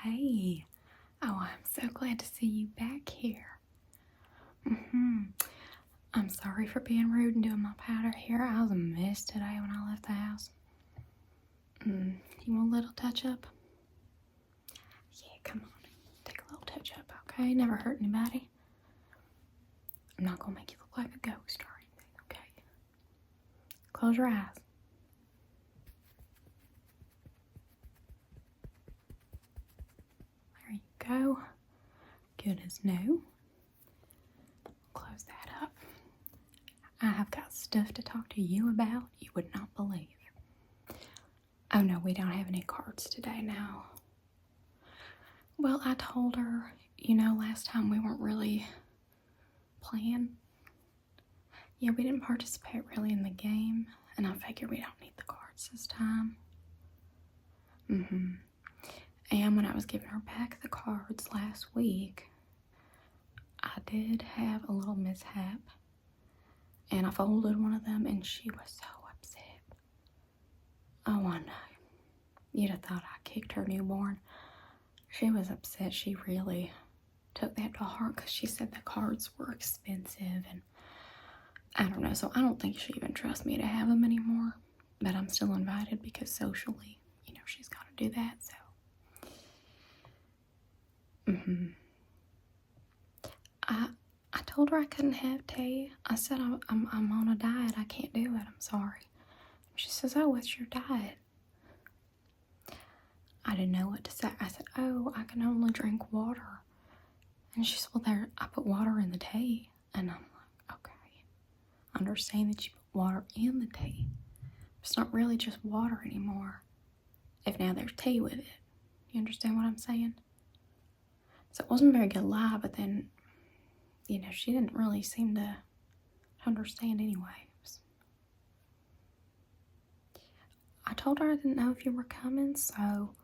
Hey. Oh, I'm so glad to see you back here. I'm sorry for being rude and doing my powder here. I was a mess today when I left the house. You want a little touch up? Yeah, come on. Take a little touch up, okay? Never hurt anybody. I'm not gonna make you look like a ghost or anything, okay? Close your eyes. There you go. Good as new. Close that up. I have got stuff to talk to you about you would not believe. Oh no, we don't have any cards today now. Well, I told her, last time we weren't really playing. Yeah, we didn't participate really in the game, and I figured we don't need the cards this time. And when I was giving her back the cards last week, I did have a little mishap, and I folded one of them, and she was so upset. Oh, I know. You'd have thought I kicked her newborn. She was upset. She really took that to heart because she said the cards were expensive, and I don't know. So I don't think she even trusts me to have them anymore, but I'm still invited because socially, she's got to do that. So, I told her I couldn't have tea. I said I'm on a diet. I can't do it. I'm sorry. She says, "Oh, what's your diet?" I didn't know what to say. I said, "Oh, I can only drink water." And she said, "Well, there, I put water in the tea." And I'm like, "Okay, I understand that you put water in the tea. It's not really just water anymore. If now there's tea with it. You understand what I'm saying?" So it wasn't a very good lie, but then, she didn't really seem to understand anyway. I told her I didn't know if you were coming, so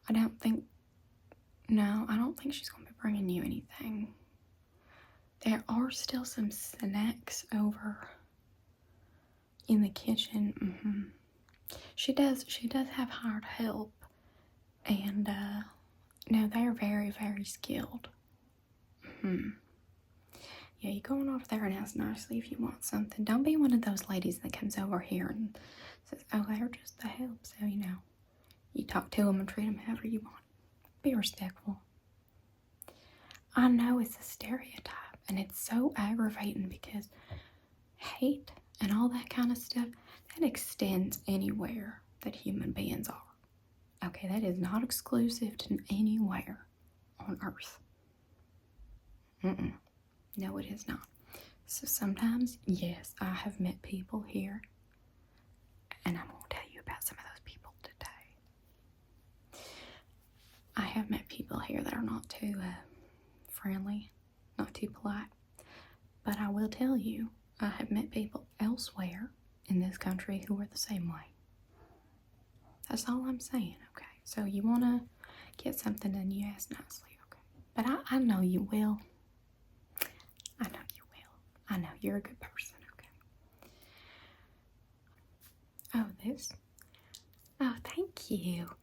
I don't think she's going to be bringing you anything. There are still some snacks over in the kitchen. She does have hired help, and they're very, very skilled. Yeah, you go on over there and ask nicely if you want something. Don't be one of those ladies that comes over here and says, "Oh, they're just the help." So, you talk to them and treat them however you want. Be respectful. I know it's a stereotype, and it's so aggravating because hate and all that kind of stuff, that extends anywhere that human beings are. Okay, that is not exclusive to anywhere on earth. No, it is not. So sometimes, yes, I have met people here, and I'm going to tell you about some of those people today. I have met people here that are not too friendly, not too polite, but I will tell you, I have met people elsewhere in this country who are the same way. That's all I'm saying, okay? So you want to get something and you ask nicely, okay? But I know you will. I know you will. I know you're a good person, okay? Oh, this? Oh, thank you.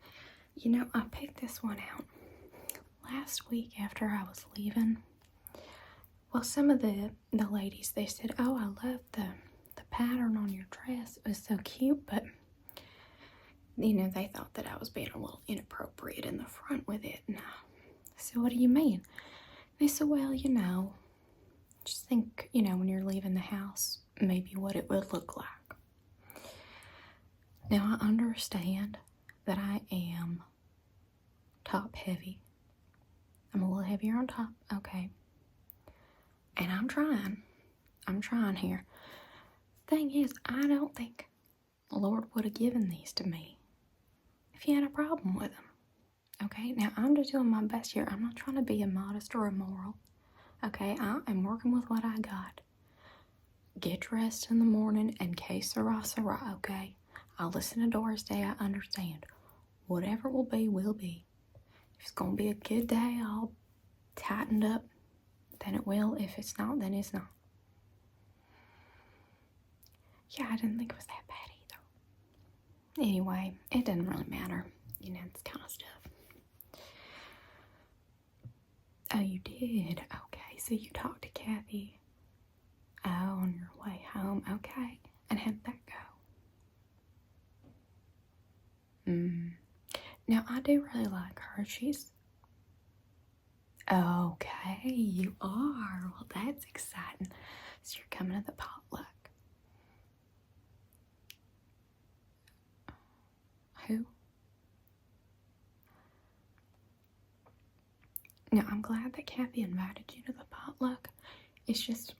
I picked this one out last week after I was leaving. Well, some of the ladies, they said, "Oh, I love the pattern on your dress. It was so cute," but they thought that I was being a little inappropriate in the front with it. And I said, "What do you mean?" They said, "Well, just think, when you're leaving the house, maybe what it would look like." Now, I understand that I am top heavy. I'm a little heavier on top, okay? And I'm trying here. Thing is, I don't think the Lord would have given these to me if He had a problem with them. Okay, now I'm just doing my best here. I'm not trying to be immodest or immoral. Okay, I am working with what I got. Get dressed in the morning and que sera, okay? I'll listen to Doris Day. I understand. Whatever will be, will be. If it's going to be a good day, I'll tighten up. Then it will. If it's not, then it's not. Yeah, I didn't think it was that bad either. Anyway, it doesn't really matter. This kind of stuff. Oh, you did? Okay, so you talked to Kathy. Oh, on your way home. Okay. And how'd that go? Now, I do really like her. She's... Okay, you are. Well, that's exciting. So you're coming to the potluck. Who? Now, I'm glad that Kathy invited you to the potluck. It's just...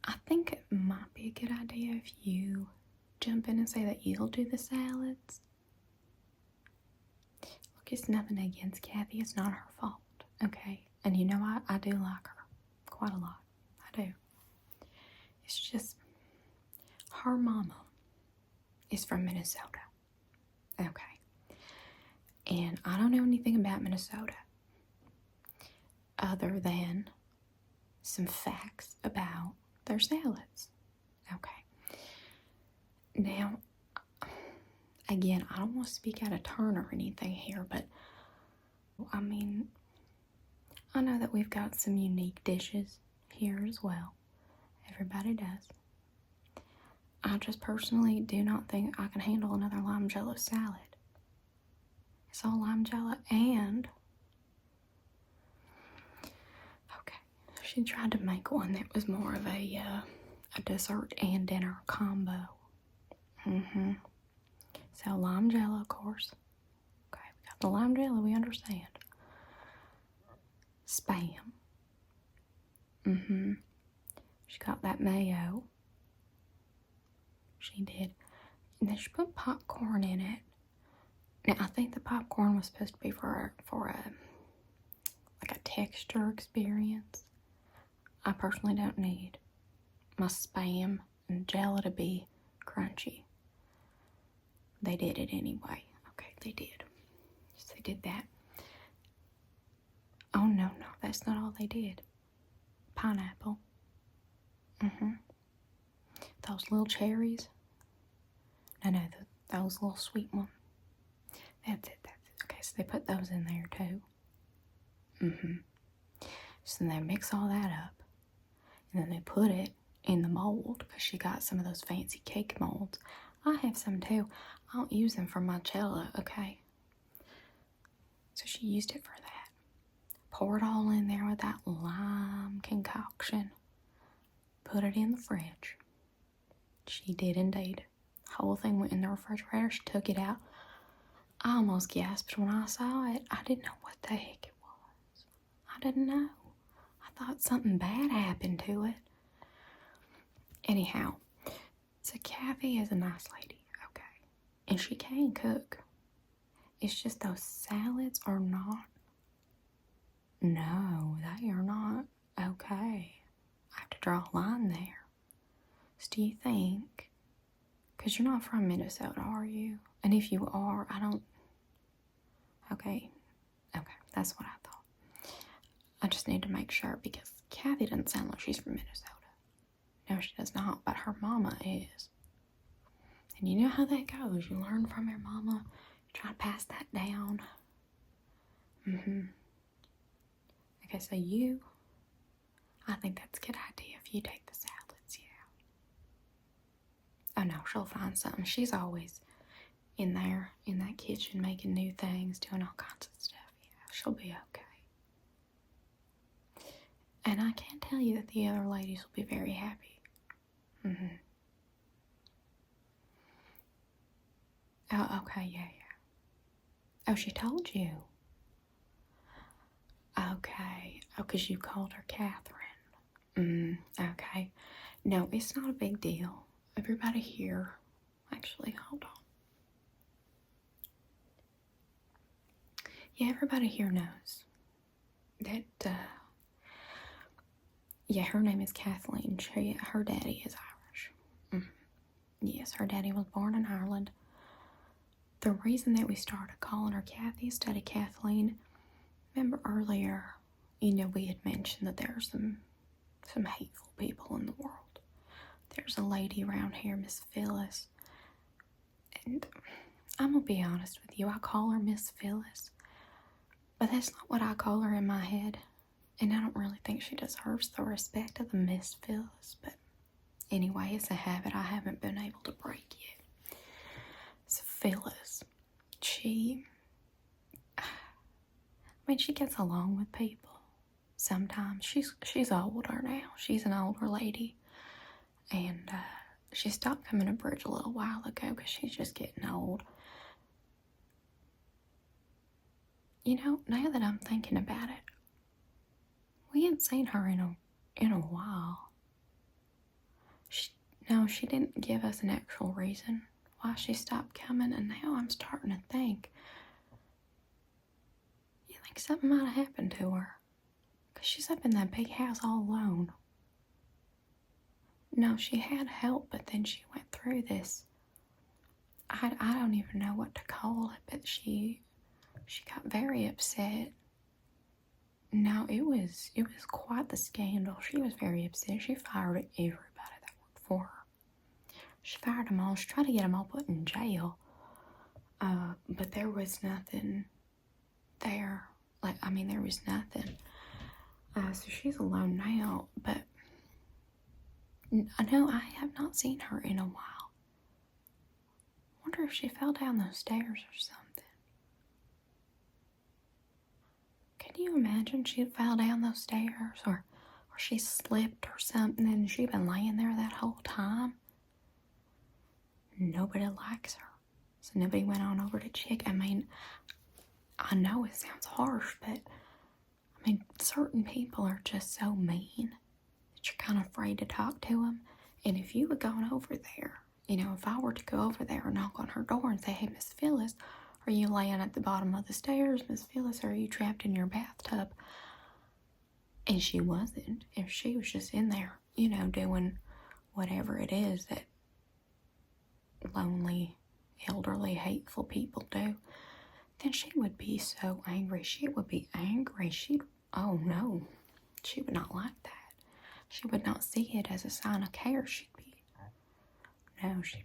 I think it might be a good idea if you jump in and say that you'll do the salads. Look, it's nothing against Kathy. It's not her fault, okay? And you know, I do like her quite a lot. I do. It's just her mama is from Minnesota, okay? And I don't know anything about Minnesota other than some facts about their salads, okay? Now, again, I don't want to speak out of turn or anything here, but I mean, I know that we've got some unique dishes here as well. Everybody does. I just personally do not think I can handle another lime jello salad. It's all lime jello and... Okay, she tried to make one that was more of a dessert and dinner combo. So lime jello, of course. Okay, we got the lime jello, we understand. Spam. She got that mayo. She did. And then she put popcorn in it. Now, I think the popcorn was supposed to be for like a texture experience. I personally don't need my spam and jello to be crunchy. They did it anyway. Okay, they did. So they did that. Oh, no, that's not all they did. Pineapple. Those little cherries. No, those little sweet ones. That's it. Okay, so they put those in there too. So then they mix all that up. And then they put it in the mold because she got some of those fancy cake molds. I have some too. I don't use them for my jello, okay? So she used it for that. Pour it all in there with that lime concoction. Put it in the fridge. She did indeed. The whole thing went in the refrigerator. She took it out. I almost gasped when I saw it. I didn't know what the heck it was. I didn't know. I thought something bad happened to it. Anyhow, so Kathy is a nice lady, okay? And she can cook. It's just those salads are not... No, they are not okay. I have to draw a line there. So do you think... Because you're not from Minnesota, are you? And if you are, I don't... Okay, that's what I thought. I just need to make sure because Kathy doesn't sound like she's from Minnesota. No, she does not, but her mama is. And you know how that goes. You learn from your mama. You try to pass that down. Okay, so I think that's a good idea if you take the salads, yeah. Oh no, she'll find something. She's always in there, in that kitchen, making new things, doing all kinds of stuff. Yeah, she'll be okay. And I can tell you that the other ladies will be very happy. Oh, okay, yeah. Oh, she told you. Okay. Oh, because you called her Catherine. Okay. No, it's not a big deal. Everybody here... Actually, hold on. Yeah, everybody here knows that, yeah, her name is Kathleen. Her daddy is Irish. Yes, her daddy was born in Ireland. The reason that we started calling her Kathy instead of Kathleen, remember earlier, we had mentioned that there are some hateful people in the world. There's a lady around here, Miss Phyllis, and I'm gonna be honest with you, I call her Miss Phyllis But that's not what I call her in my head. And I don't really think she deserves the respect of the Miss Phyllis. But anyway, it's a habit I haven't been able to break yet. So Phyllis, she gets along with people. Sometimes she's older now. She's an older lady. And she stopped coming to bridge a little while ago because she's just getting old. You know, now that I'm thinking about it, we hadn't seen her in a while. She didn't give us an actual reason why she stopped coming, and now I'm starting to think. You think something might have happened to her? Because she's up in that big house all alone. No, she had help, but then she went through this. I don't even know what to call it, but she got very upset. No, it was quite the scandal. She was very upset. She fired everybody that worked for her. She fired them all. She tried to get them all put in jail. But there was nothing there. There was nothing. So she's alone now. But no, I have not seen her in a while. Wonder if she fell down those stairs or something. Can you imagine she fell down those stairs or she slipped or something and she'd been laying there that whole time? Nobody likes her. So nobody went on over to check. I know it sounds harsh, but certain people are just so mean that you're kind of afraid to talk to them. And if you had gone over there, if I were to go over there and knock on her door and say, "Hey, Miss Phyllis, are you laying at the bottom of the stairs? Miss Phyllis, are you trapped in your bathtub?" And she wasn't. If she was just in there, doing whatever it is that lonely, elderly, hateful people do, then she would be so angry. She would be angry. Oh no, she would not like that. She would not see it as a sign of care. She'd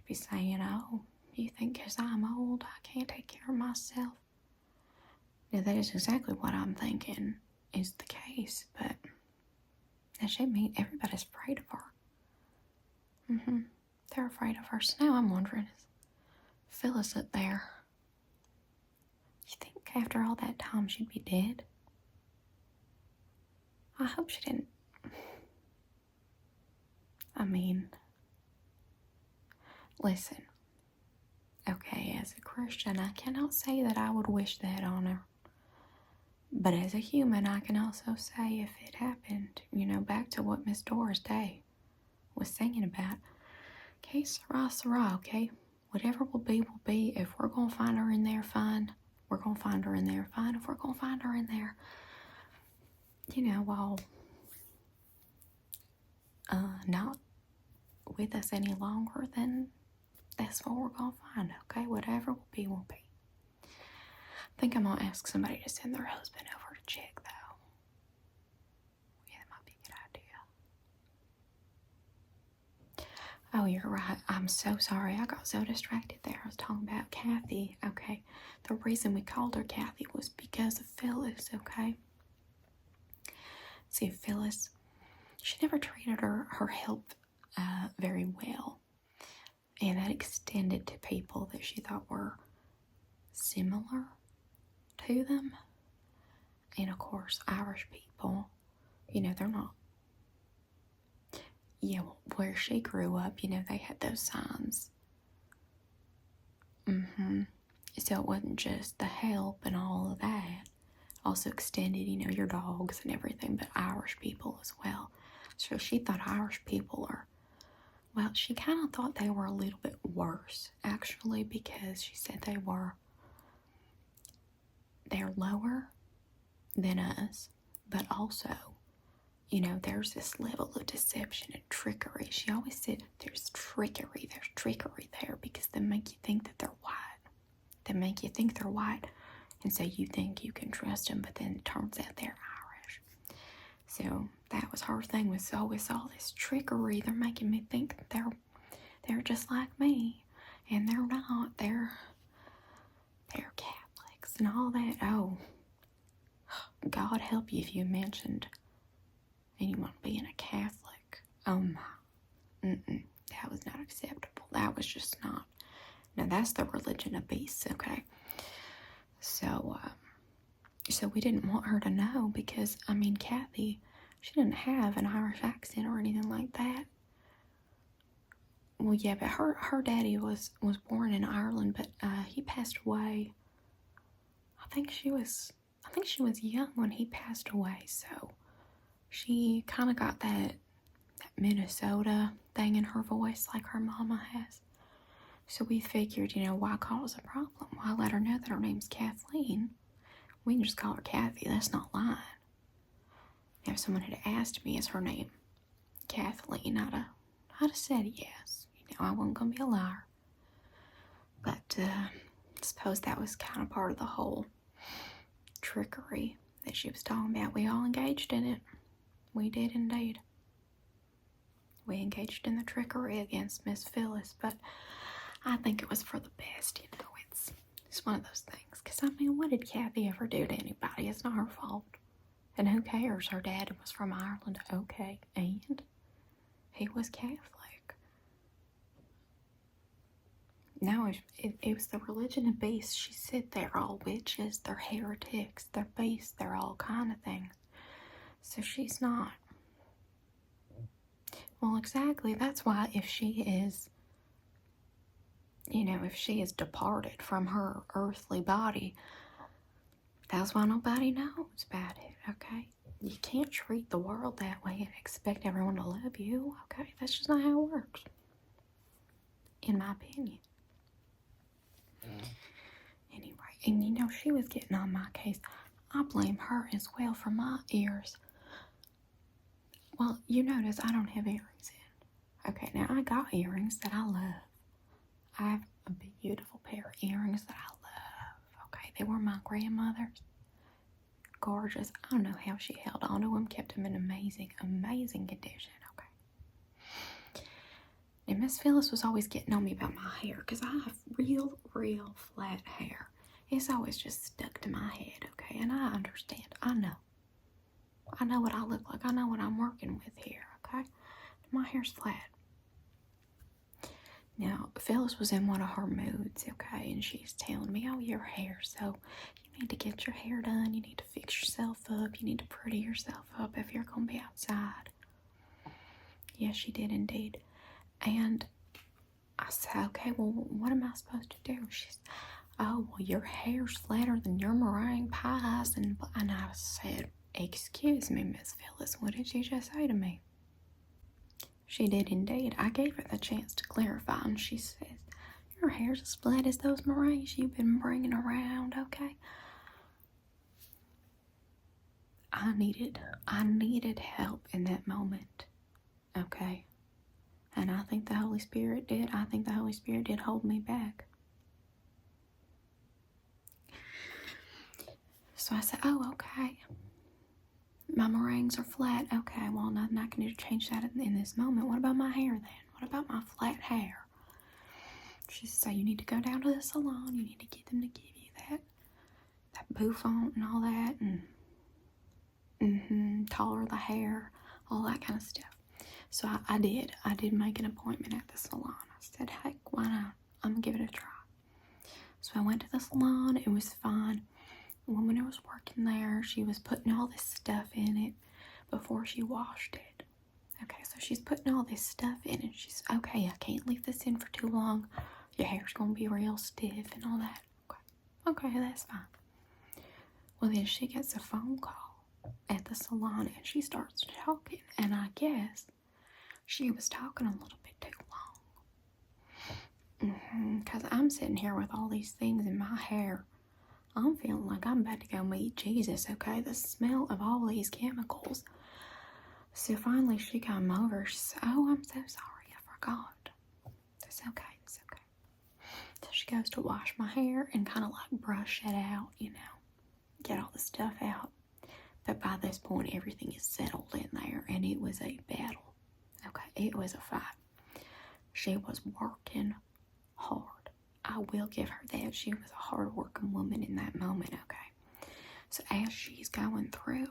be saying, "Oh, you think because I'm old, I can't take care of myself?" Now, that is exactly what I'm thinking is the case, but that should mean everybody's afraid of her. They're afraid of her. So now I'm wondering, is Phyllis up there? You think after all that time she'd be dead? I hope she didn't. Listen. Okay, as a Christian, I cannot say that I would wish that on her. But as a human, I can also say if it happened, back to what Miss Doris Day was singing about. Okay, Sarah, Sarah, okay? Whatever will be, will be. If we're going to find her in there, fine. We're going to find her in there, fine. If we're going to find her in there, while not with us any longer, then that's what we're going to find, okay? Whatever will be, will be. I think I'm going to ask somebody to send their husband over to check, though. Yeah, that might be a good idea. Oh, you're right. I'm so sorry. I got so distracted there. I was talking about Kathy, okay? The reason we called her Kathy was because of Phyllis, okay? See, Phyllis, she never treated her health very well. And that extended to people that she thought were similar to them. And of course, Irish people, they're not. Yeah, where she grew up, they had those signs. So it wasn't just the help and all of that. Also extended, your dogs and everything, but Irish people as well. So she thought Irish people she kind of thought they were a little bit worse, actually, because she said they're lower than us, but also, there's this level of deception and trickery. She always said there's trickery there because they make you think that they're white. And so you think you can trust them, but then it turns out they're Irish. So that was her thing, was always all this trickery. They're making me think that they're just like me, and they're not. They're Catholics and all that. Oh, God help you if you mentioned anyone being a Catholic. Oh my. That was not acceptable. That was just not. Now that's the religion of beasts, okay? So we didn't want her to know because, I mean, Kathy, she didn't have an Irish accent or anything like that. Well, yeah, but her daddy was born in Ireland, but he passed away. I think she was young when he passed away, so she kind of got that Minnesota thing in her voice like her mama has. So we figured, why cause a problem? Why let her know that her name's Kathleen? We can just call her Kathy. That's not lying. If someone had asked me, is her name Kathleen, I'd have said yes. I wasn't going to be a liar. But I suppose that was kind of part of the whole trickery that she was talking about. We all engaged in it. We did indeed. We engaged in the trickery against Miss Phyllis, but I think it was for the best, It's one of those things. Because, I mean, what did Kathy ever do to anybody? It's not her fault. And who cares? Her dad was from Ireland. Okay. And he was Catholic. No, it was the religion of beasts. She said they're all witches. They're heretics. They're beasts. They're all kind of things. So she's not. Well, exactly. That's why if she is departed from her earthly body, that's why nobody knows about it, okay? You can't treat the world that way and expect everyone to love you, okay? That's just not how it works, in my opinion. Anyway, and she was getting on my case. I blame her as well for my ears. Well, you notice I don't have earrings in. Okay, now I got earrings that I love. I have a beautiful pair of earrings that I love. Okay, they were my grandmother's. Gorgeous. I don't know how she held on to them, kept them in amazing condition. Okay. And Miss Phyllis was always getting on me about my hair because I have real flat hair. It's always just stuck to my head, okay? And I understand. I know what I look like. I know what I'm working with here, okay? My hair's flat. Now, Phyllis was in one of her moods, okay? And she's telling me, oh, your hair, so you need to get your hair done. You need to fix yourself up. You need to pretty yourself up if you're going to be outside. Yes, she did indeed. And I said, okay, well, what am I supposed to do? She's, oh, well, your hair's flatter than your meringue pies. And I said, excuse me, Miss Phyllis, what did you just say to me? She did indeed. I gave her the chance to clarify, and she says, your hair's as flat as those meringues you've been bringing around, okay? I needed help in that moment, okay? And I think the Holy Spirit did. I think the Holy Spirit did hold me back. So I said, oh, okay. My meringues are flat. Okay, well, nothing I can do to change that in this moment. What about my hair then? What about my flat hair? She said, you need to go down to the salon. You need to get them to give you that Bouffant and all that, and taller the hair, all that kind of stuff. So I did make an appointment at the salon. I said, heck, why not? I'm gonna give it a try. So I went to the salon. It was fine. The woman who was working there, she was putting all this stuff in it before she washed it. Okay, so she's putting all this stuff in it. She's, okay, I can't leave this in for too long. Your hair's gonna be real stiff and all that. Okay, that's fine. Well, then she gets a phone call at the salon and she starts talking, and I guess she was talking a little bit too long. Because I'm sitting here with all these things in my hair. I'm feeling like I'm about to go meet Jesus, okay? The smell of all these chemicals. So finally she came over. She said, oh, I'm so sorry. I forgot. It's okay. So she goes to wash my hair and kind of like brush it out, get all the stuff out. But by this point, everything is settled in there, and it was a battle. Okay, it was a fight. She was working hard. I will give her that. She was a hard-working woman in that moment, okay? So as she's going through,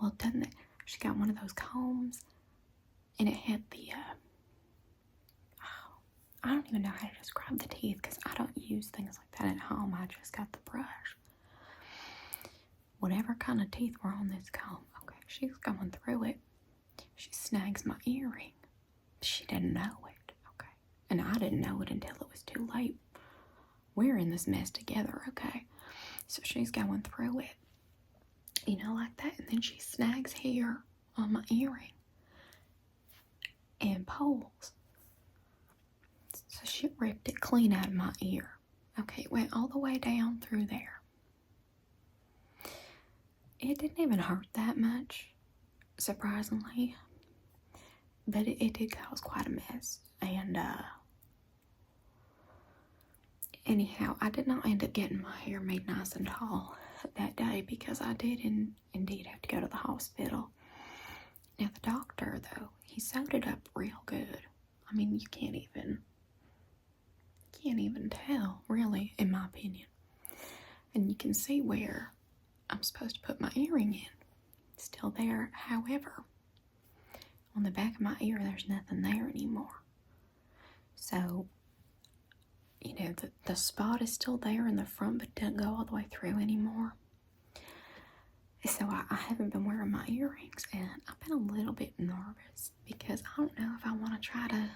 well, doesn't it? She got one of those combs, and it had the, I don't even know how to describe the teeth because I don't use things like that at home. I just got the brush. Whatever kind of teeth were on this comb. Okay, she's going through it. She snags my earring. She didn't know it. Okay. And I didn't know it until it was too late. We're in this mess together, okay? So she's going through it. You know, like that. And then she snags hair on my earring. And pulls. So she ripped it clean out of my ear. Okay, it went all the way down through there. It didn't even hurt that much, surprisingly. But it did cause quite a mess. And, anyhow, I did not end up getting my hair made nice and tall that day because I did indeed have to go to the hospital. Now, the doctor, though, he sewed it up real good. I mean, you can't even tell, really, in my opinion. And you can see where I'm supposed to put my earring in. It's still there. However, on the back of my ear, there's nothing there anymore. So, you know, the spot is still there in the front, but doesn't go all the way through anymore. So I haven't been wearing my earrings, and I've been a little bit nervous because I don't know if I want to try to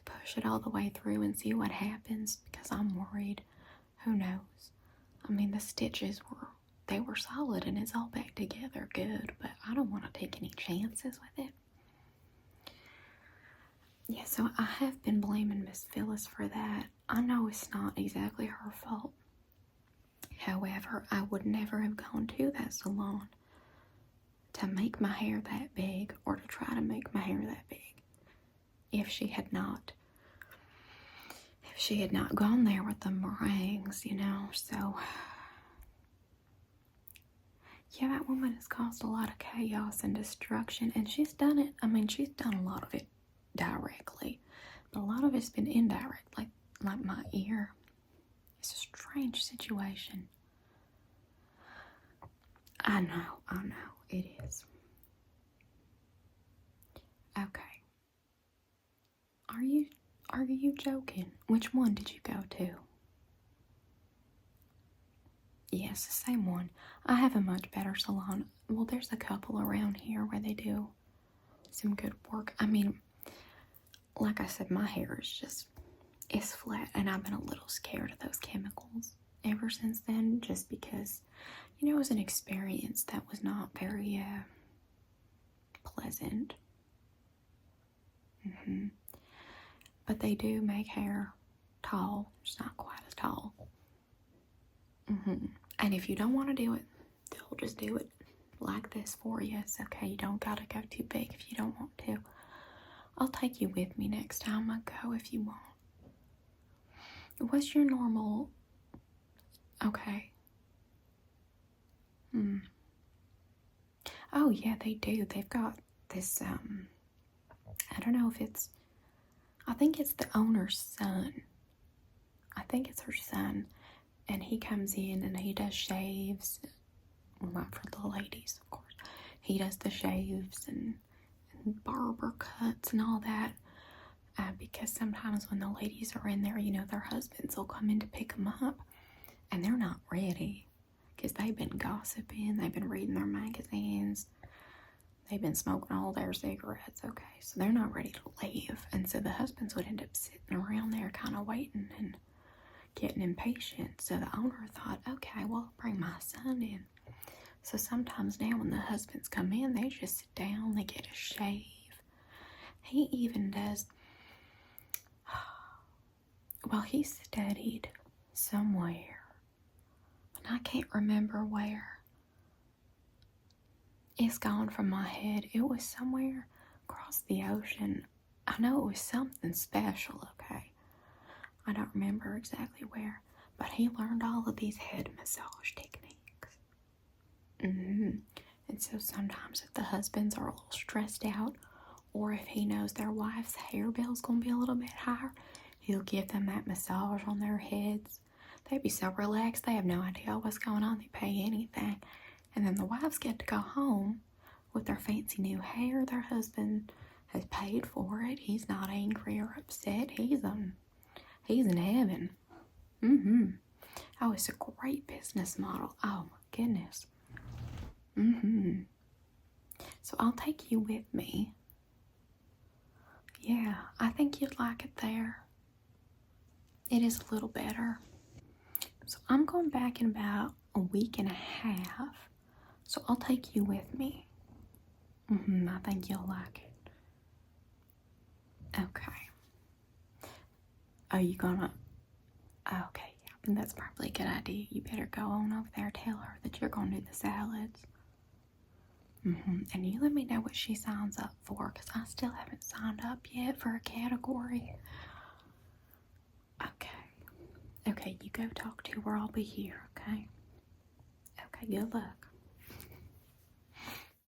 push it all the way through and see what happens because I'm worried. Who knows? I mean, the stitches were solid and it's all back together good, but I don't want to take any chances with it. Yeah, so I have been blaming Miss Phyllis for that. I know it's not exactly her fault. However, I would never have gone to that salon to make my hair that big or to try to make my hair that big if she had not gone there with the meringues, you know. So yeah, that woman has caused a lot of chaos and destruction, and she's done it. I mean, she's done a lot of it directly, but a lot of it's been indirect, like my ear. It's a strange situation. I know, it is. Okay. Are you joking? Which one did you go to? Yes, the same one. I have a much better salon. Well, there's a couple around here where they do some good work. I mean, like I said, my hair is it's flat, and I've been a little scared of those chemicals ever since then, just because, you know, it was an experience that was not very pleasant. But they do make hair tall. It's not quite as tall. And if you don't want to do it, they'll just do it like this for you. It's okay. You don't gotta go too big if you don't want to. I'll take you with me next time I go if you want. What's your normal? Okay. Oh yeah, they do. They've got this, I don't know if it's, I think it's the owner's son. I think it's her son. And he comes in and he does shaves. Well, not for the ladies, of course. He does the shaves and barber cuts and all that. Because sometimes when the ladies are in there, you know, their husbands will come in to pick them up. And they're not ready. Because they've been gossiping. They've been reading their magazines. They've been smoking all their cigarettes. Okay, so they're not ready to leave. And so the husbands would end up sitting around there kind of waiting and getting impatient. So the owner thought, okay, well, I'll bring my son in. So sometimes now when the husbands come in, they just sit down, they get a shave. He even does, well, he studied somewhere, and I can't remember where. It's gone from my head. It was somewhere across the ocean. I know it was something special, okay? I don't remember exactly where, but he learned all of these head massage techniques. And so sometimes if the husbands are a little stressed out, or if he knows their wife's hair bill's going to be a little bit higher, he'll give them that massage on their heads. They'd be so relaxed. They have no idea what's going on. They pay anything. And then the wives get to go home with their fancy new hair. Their husband has paid for it. He's not angry or upset. He's in heaven. Oh, it's a great business model. Oh my goodness. So I'll take you with me. Yeah, I think you'd like it there. It is a little better. So I'm going back in about a week and a half. So I'll take you with me. I think you'll like it. Okay. Are you gonna? Okay, yeah, I think that's probably a good idea. You better go on over there, tell her that you're gonna do the salads. And you let me know what she signs up for, because I still haven't signed up yet for a category. Okay, you go talk to her. I'll be here, okay? Okay, good luck.